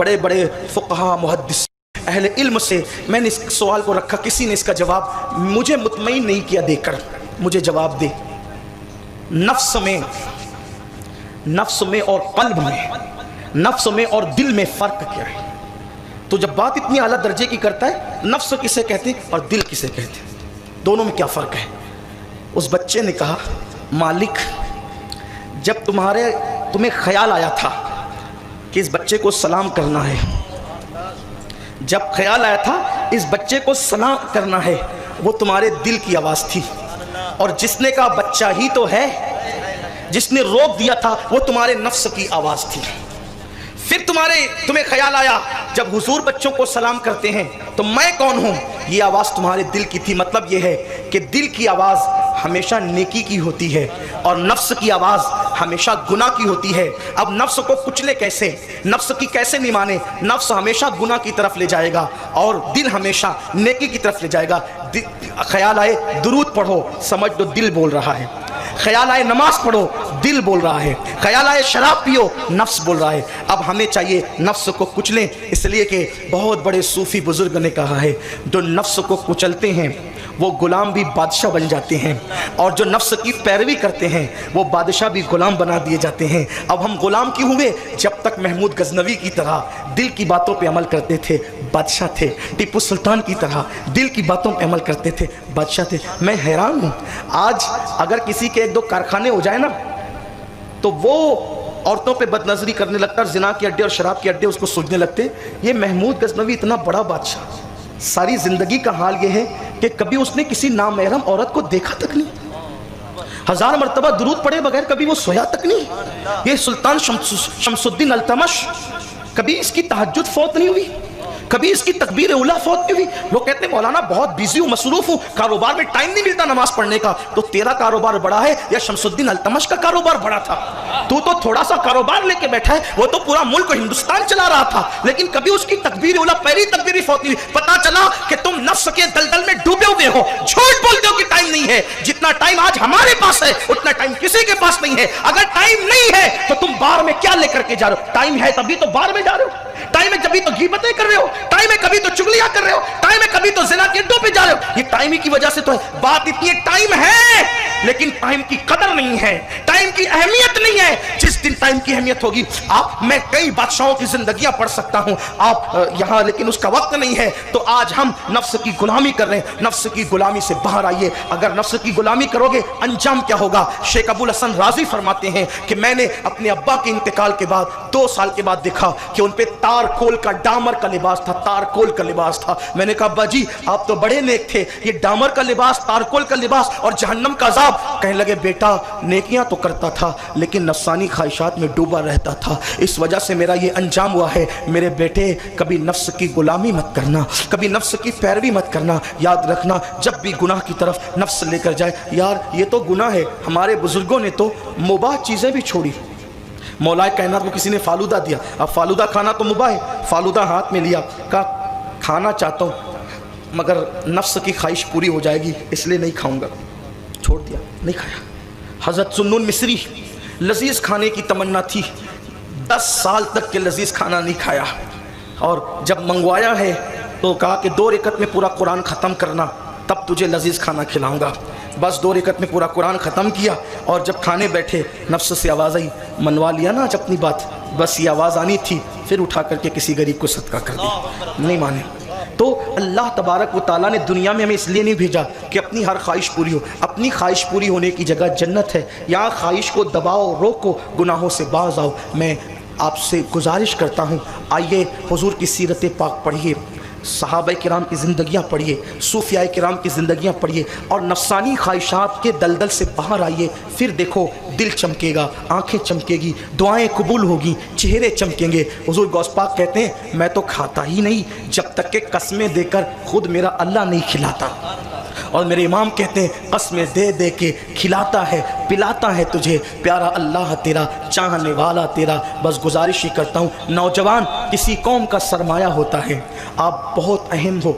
بڑے بڑے فقہا محدث اہل علم سے میں نے اس سوال کو رکھا، کسی نے اس کا جواب مجھے مطمئن نہیں کیا دے کر، مجھے جواب دے، نفس میں اور قلب میں، نفس میں اور دل میں فرق کیا ہے؟ تو جب بات اتنی اعلیٰ درجے کی کرتا ہے، نفس کسے کہتے ہیں اور دل کسے کہتے ہیں، دونوں میں کیا فرق ہے؟ اس بچے نے کہا مالک جب تمہیں خیال آیا تھا کہ اس بچے کو سلام کرنا ہے، جب خیال آیا تھا اس بچے کو سلام کرنا ہے، وہ تمہارے دل کی آواز تھی، اور جس نے کہا بچہ ہی تو ہے، جس نے روک دیا تھا وہ تمہارے نفس کی آواز تھی۔ پھر تمہیں خیال آیا جب حضور بچوں کو سلام کرتے ہیں تو میں کون ہوں، یہ آواز تمہارے دل کی تھی۔ مطلب یہ ہے کہ دل کی آواز ہمیشہ نیکی کی ہوتی ہے اور نفس کی آواز ہمیشہ گناہ کی ہوتی ہے۔ اب نفس کو کچلے کیسے، نفس کی کیسے نہیں مانے؟ نفس ہمیشہ گناہ کی طرف لے جائے گا اور دل ہمیشہ نیکی کی طرف لے جائے گا۔ خیال آئے درود پڑھو، سمجھ لو دل بول رہا ہے، خیال آئے نماز پڑھو، دل بول رہا ہے، خیال آئے شراب پیو، نفس بول رہا ہے۔ اب ہمیں چاہیے نفس کو کچلیں، اس لیے کہ بہت بڑے صوفی بزرگ نے کہا ہے جو نفس کو کچلتے ہیں وہ غلام بھی بادشاہ بن جاتے ہیں، اور جو نفس کی پیروی کرتے ہیں وہ بادشاہ بھی غلام بنا دیے جاتے ہیں۔ اب ہم غلام کیوں ہوئے؟ جب تک محمود غزنوی کی طرح دل کی باتوں پہ عمل کرتے تھے بادشاہ تھے، ٹیپو سلطان کی طرح دل کی باتوں پہ عمل کرتے تھے بادشاہ تھے۔ میں حیران ہوں، آج اگر کسی کے ایک دو کارخانے ہو جائے نا تو وہ عورتوں پہ بد نظری کرنے لگتا، زنا کے اڈے اور شراب کے اڈے اس کو سوچنے لگتے۔ یہ محمود غزنوی اتنا بڑا بادشاہ، ساری زندگی کا حال یہ ہے کہ کبھی اس نے کسی نامحرم عورت کو دیکھا تک نہیں، 1000 مرتبہ درود پڑھے بغیر کبھی وہ سویا تک نہیں۔ یہ سلطان شمس الدین التمش، کبھی اس کی تہجد فوت نہیں ہوئی، کبھی اس کی تکبیر اولیٰ فوت نہیں ہوئی۔ لوگ کہتے ہیں مولانا بہت بیزی ہوں، مصروف ہوں، کاروبار میں ٹائم نہیں ملتا نماز پڑھنے کا۔ تو تیرا کاروبار بڑا ہے یا شمس الدین التمش کا کاروبار بڑا تھا؟ تو تھوڑا سا کاروبار لے کے بیٹھا ہے، وہ تو پورا ملک ہندوستان چلا رہا تھا، لیکن کبھی اس کی تکبیر اولیٰ پہلی تکبیر فوت نہیں ہوئی۔ پتا چلا کہ تم نفس کے دلدل میں ڈوبے ہوئے ہو، جھوٹ بولتے ہو کہ ٹائم نہیں ہے۔ جتنا ٹائم آج ہمارے پاس ہے اتنا ٹائم کسی کے پاس نہیں ہے۔ اگر ٹائم نہیں ہے تو تم بار میں کیا لے کر کے جا رہے ہو؟ ٹائم ہے تبھی تو بار میں جا رہے ہو، ٹائم ہے کبھی تو غیبتیں کر رہے ہو، ٹائم ہے کبھی تو چغلیاں کر رہے ہو، ٹائم ہے کبھی تو زنا کے اڈوں پہ جا رہے ہو۔ یہ ٹائم ہی کی وجہ سے تو ہے۔ بات اتنی ہے ٹائم ہے لیکن ٹائم کی قدر نہیں ہے، ٹائم کی اہمیت نہیں ہے۔ جس دن ٹائم کی اہمیت ہوگی، میں کئی بادشاہوں کی زندگیاں پڑھ سکتا ہوں آپ یہاں، لیکن اس کا وقت نہیں ہے۔ تو آج ہم نفس کی غلامی کر رہے ہیں، نفس کی غلامی سے باہر آئیے۔ اگر نفس کی غلامی کرو گے انجام کیا ہوگا؟ شیخ ابو الحسن رازی فرماتے ہیں کہ میں نے اپنے ابا کے انتقال کے بعد 2 سال کے بعد دیکھا کہ ان پہ تار کول کا ڈامر کا لباس تھا، تار کول کا لباس تھا۔ میں نے کہا ابا جی آپ تو بڑے نیک تھے، یہ ڈامر کا لباس، تار کول کا لباس اور جہنم کا عذاب۔ کہنے لگے بیٹا نیکیاں تو کرتا تھا لیکن نفسانی خواہشات میں ڈوبا رہتا تھا، اس وجہ سے میرا یہ انجام ہوا ہے۔ میرے بیٹے کبھی نفس کی غلامی مت کرنا، کبھی نفس کی پیروی مت کرنا۔ یاد رکھنا جب بھی گناہ کی طرف نفس لے کر جائے، یار یہ تو گناہ ہے، ہمارے بزرگوں نے تو مباح چیزیں بھی چھوڑی۔ مولائے کائنات کو کسی نے فالودہ دیا، اب فالودہ کھانا تو مباح ہے، فالودہ ہاتھ میں لیا، کہا کھانا چاہتا ہوں مگر نفس کی خواہش پوری ہو جائے گی اس لیے نہیں کھاؤں گا، چھوڑ دیا، نہیں کھایا۔ حضرت سنون مصری، لذیذ کھانے کی تمنا تھی، 10 سال تک کے لذیذ کھانا نہیں کھایا، اور جب منگوایا ہے تو کہا کہ 2 رکعت میں پورا قرآن ختم کرنا تب تجھے لذیذ کھانا کھلاؤں گا۔ بس 2 رکعت میں پورا قرآن ختم کیا، اور جب کھانے بیٹھے نفس سے آواز آئی، منوا لیا نا آج اپنی بات، بس یہ آواز آنی تھی، پھر اٹھا کر کے کسی غریب کو صدقہ کر دیا، نہیں مانے۔ تو اللہ تبارک و تعالیٰ نے دنیا میں ہمیں اس لیے نہیں بھیجا کہ اپنی ہر خواہش پوری ہو، اپنی خواہش پوری ہونے کی جگہ جنت ہے، یہاں خواہش کو دباؤ، روکو، گناہوں سے باز آؤ۔ میں آپ سے گزارش کرتا ہوں آئیے حضور کی سیرت پاک پڑھیے، صحابہ کرام کی زندگیاں پڑھیے، صوفیاء کرام کی زندگیاں پڑھیے، اور نفسانی خواہشات کے دلدل سے باہر آئیے، پھر دیکھو دل چمکے گا، آنکھیں چمکے گی، دعائیں قبول ہوگی، چہرے چمکیں گے۔ حضور غوث پاک کہتے ہیں میں تو کھاتا ہی نہیں جب تک کہ قسمیں دے کر خود میرا اللہ نہیں کھلاتا، اور میرے امام کہتے ہیں قسمیں دے دے کے کھلاتا ہے پلاتا ہے تجھے پیارا اللہ تیرا، چاہنے والا تیرا۔ بس گزارش ہی کرتا ہوں نوجوان کسی قوم کا سرمایہ ہوتا ہے، آپ بہت اہم ہو،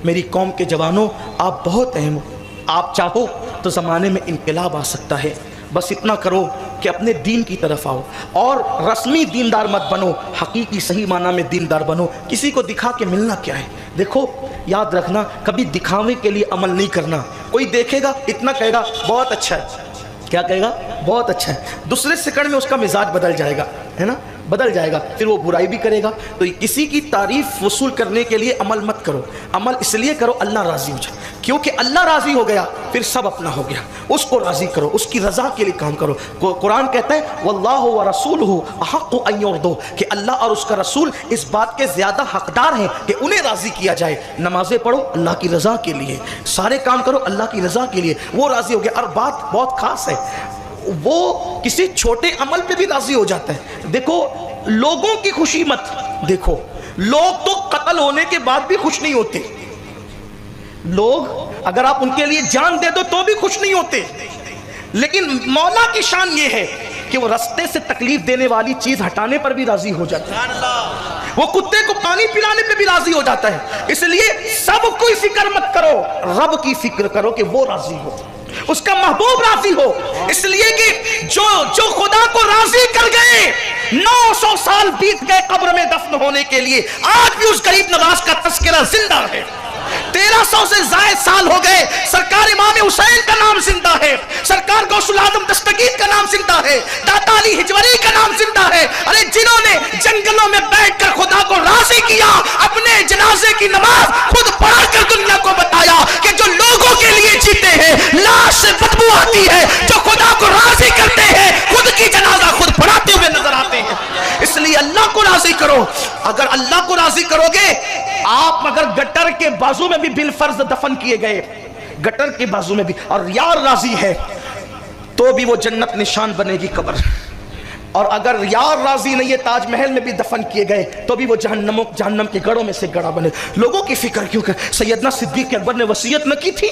میری قوم کے جوانوں آپ بہت اہم ہو، آپ چاہو تو زمانے میں انقلاب آ سکتا ہے۔ بس اتنا کرو کہ اپنے دین کی طرف آؤ اور رسمی دیندار مت بنو, حقیقی صحیح معنی میں دیندار بنو. کسی کو دکھا کے ملنا کیا ہے؟ دیکھو یاد رکھنا, کبھی دکھاوے کے لیے عمل نہیں کرنا. کوئی دیکھے گا اتنا کہے گا بہت اچھا ہے, کیا کہے گا؟ بہت اچھا ہے. دوسرے سیکنڈ میں اس کا مزاج بدل جائے گا, ہے نا, بدل جائے گا, پھر وہ برائی بھی کرے گا. تو کسی کی تعریف وصول کرنے کے لیے عمل مت کرو, عمل اس لیے کرو اللہ راضی ہو جائے, کیونکہ اللہ راضی ہو گیا پھر سب اپنا ہو گیا. اس کو راضی کرو, اس کی رضا کے لیے کام کرو. قرآن کہتا ہے واللہ ورسولہ احق ان یرضوا, کہ اللہ اور اس کا رسول اس بات کے زیادہ حقدار ہیں کہ انہیں راضی کیا جائے. نمازیں پڑھو اللہ کی رضا کے لیے, سارے کام کرو اللہ کی رضا کے لیے, وہ راضی ہو گیا. اور بات بہت خاص ہے, وہ کسی چھوٹے عمل پہ بھی راضی ہو جاتا ہے. دیکھو لوگوں کی خوشی مت دیکھو, لوگ تو قتل ہونے کے بعد بھی خوش نہیں ہوتے. لوگ اگر آپ ان کے لیے جان دے دو تو بھی خوش نہیں ہوتے, لیکن مولا کی شان یہ ہے کہ وہ رستے سے تکلیف دینے والی چیز ہٹانے پر بھی راضی ہو جاتا ہے. وہ کتے کو پانی پلانے پہ بھی راضی ہو جاتا ہے. اس لیے سب کوئی فکر مت کرو, رب کی فکر کرو کہ وہ راضی ہو, اس کا محبوب راضی ہو. اس لیے کہ جو خدا کو راضی کر گئے 900 سال بیت گئے قبر میں دفن ہونے کے لیے, آج بھی اس غریب نواز کا تذکرہ زندہ ہے. 1300 سے زائد سال ہو گئے, سرکار امام حسین کا نام زندہ ہے, سرکار غوث العظم دستگیر کا نام زندہ ہے, داتا علی ہجوری کا نام زندہ ہے. ارے جنہوں نے جنگلوں میں بیٹھ کر خدا کو راضی کیا, اپنے جنازے کی نماز خود پڑھا کر دنیا کو بتایا کہ جو لوگوں کے لیے جیتے ہیں لاش سے بدبو آتی ہے, جو خدا کو راضی کرتے ہیں خود کی جنازہ خود پڑھاتے ہوئے نظر آتے ہیں. اس لیے اللہ کو راضی کرو. اگر اللہ کو راضی کرو گے, آپ اگر گٹر کے بازو میں بھی بالفرض دفن کیے گئے, گٹر کے بازو میں بھی, اور یار راضی ہے تو بھی وہ جنت نشان بنے گی قبر. اور اگر یار راضی نہیں ہے, تاج محل میں بھی دفن کیے گئے تو بھی وہ جہنم کے گڑھوں میں سے گڑھا بنے. لوگوں کی فکر کیوں کر؟ سیدنا صدیق اکبر نے وصیت نہ کی تھی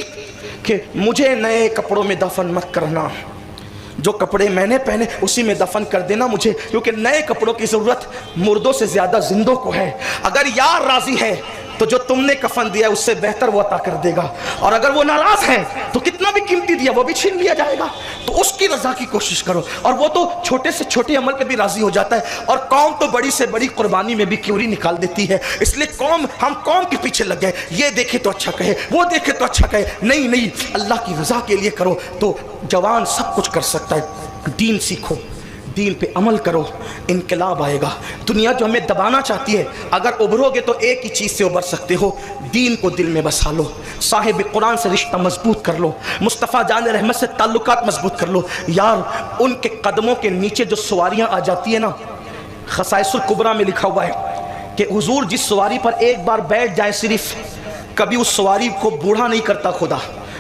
کہ مجھے نئے کپڑوں میں دفن مت کرنا, جو کپڑے میں نے پہنے اسی میں دفن کر دینا مجھے, کیونکہ نئے کپڑوں کی ضرورت مردوں سے زیادہ زندوں کو ہے. اگر یار راضی ہے تو جو تم نے کفن دیا اس سے بہتر وہ عطا کر دے گا, اور اگر وہ ناراض ہے تو کتنا بھی قیمتی دیا وہ بھی چھین لیا جائے گا. تو اس کی رضا کی کوشش کرو, اور وہ تو چھوٹے سے چھوٹے عمل پہ بھی راضی ہو جاتا ہے. اور قوم تو بڑی سے بڑی قربانی میں بھی کیوری نکال دیتی ہے. اس لیے ہم قوم کے پیچھے لگ گئے, یہ دیکھے تو اچھا کہے, وہ دیکھے تو اچھا کہے. نہیں, اللہ کی رضا کے لیے کرو تو جوان سب کچھ کر سکتا ہے. دین سیکھو, دین پہ عمل کرو, انقلاب آئے گا. دنیا جو ہمیں دبانا چاہتی ہے, اگر ابھرو گے تو ایک ہی چیز سے ابھر سکتے ہو, دین کو دل میں بسا لو, صاحب قرآن سے رشتہ مضبوط کر لو, مصطفیٰ جان رحمت سے تعلقات مضبوط کر لو. یار ان کے قدموں کے نیچے جو سواریاں آ جاتی ہیں نا, خصائص الکبریٰ میں لکھا ہوا ہے کہ حضور جس سواری پر ایک بار بیٹھ جائے صرف, کبھی اس سواری کو بوڑھا نہیں کرتا خدا,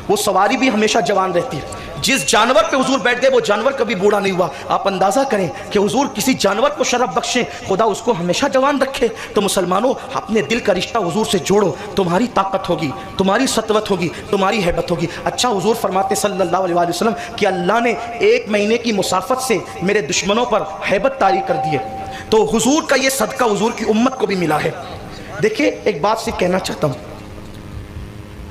وہ سواری بھی ہمیشہ جوان رہتی ہے. جس جانور پہ حضور بیٹھ گئے وہ جانور کبھی بوڑھا نہیں ہوا. آپ اندازہ کریں کہ حضور کسی جانور کو شرف بخشیں, خدا اس کو ہمیشہ جوان رکھے. تو مسلمانوں اپنے دل کا رشتہ حضور سے جوڑو, تمہاری طاقت ہوگی, تمہاری سطوت ہوگی, تمہاری ہیبت ہوگی. اچھا حضور فرماتے صلی اللہ علیہ وسلم کہ اللہ نے 1 مہینے کی مسافت سے میرے دشمنوں پر ہیبت طاری کر دی ہے. تو حضور کا یہ صدقہ حضور کی امت کو بھی ملا ہے. دیکھیں ایک بات سے کہنا چاہتا ہوں,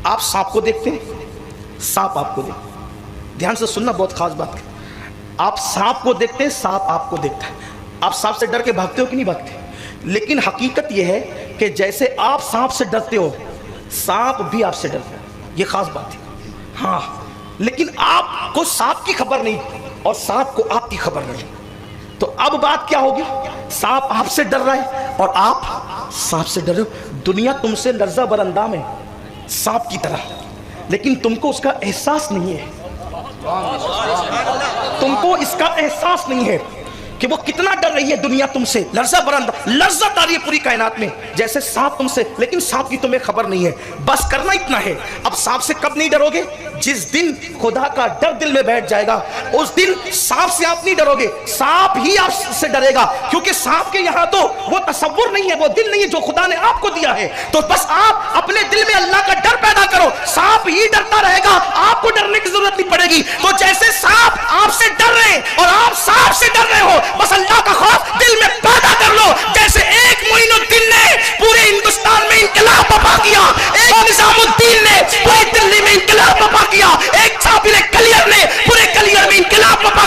آپ سانپ کو دیکھتے ہیں, سانپ آپ کو دیکھتے ہیں, دھیان سے سننا بہت خاص بات ہے. آپ سانپ کو دیکھتے ہیں, سانپ آپ کو دیکھتا ہے. آپ سانپ سے ڈر کے بھاگتے ہو کہ نہیں بھاگتے؟ لیکن حقیقت یہ ہے کہ جیسے آپ سانپ سے ڈرتے ہو, سانپ بھی آپ سے ڈرتا ہے. یہ خاص بات ہے. ہاں, لیکن آپ کو سانپ کی خبر نہیں اور سانپ کو آپ کی خبر نہیں. تو اب بات کیا ہوگی؟ سانپ آپ سے ڈر رہا ہے اور آپ سانپ سے ڈر رہے ہو. دنیا تم سے لرزہ بر اندام ہے سانپ کی طرح, لیکن تم کو اس کا احساس نہیں ہے. تم کو اس کا احساس نہیں ہے کہ وہ کتنا ڈر رہی ہے دنیا تم سے, لرزہ برند لرزت آ رہی ہے پوری کائنات میں جیسے سانپ تم سے, لیکن سانپ کی تمہیں خبر نہیں ہے. بس کرنا اتنا ہے. اب سانپ سے کب نہیں ڈرو گے؟ جس دن خدا کا ڈر دل میں بیٹھ جائے گا, اس دن سانپ سے آپ نہیں ڈرو گے, سانپ ہی آپ سے ڈرے گا. کیونکہ سانپ کے یہاں تو وہ تصور نہیں ہے, وہ دل نہیں ہے جو خدا نے آپ کو دیا ہے. تو بس آپ اپنے دل میں اللہ کا ڈر پیدا کرو, سانپ ہی ڈرتا رہے گا, آپ کو ڈرنے کی ضرورت نہیں پڑے گی. تو جیسے سانپ آپ سے ڈر رہے ہیں اور آپ سانپ سے ڈر رہے ہو, بس اللہ کا خوف دل میں پیدا کر لو. جیسے ایک معین الدین نے پورے ہندوستان میں انقلاب برپا کیا, ایک نظام الدین نے پوری دلی میں انقلاب برپا کیا, ایک صابر کلیئر نے پورے کلیئر میں انقلاب برپا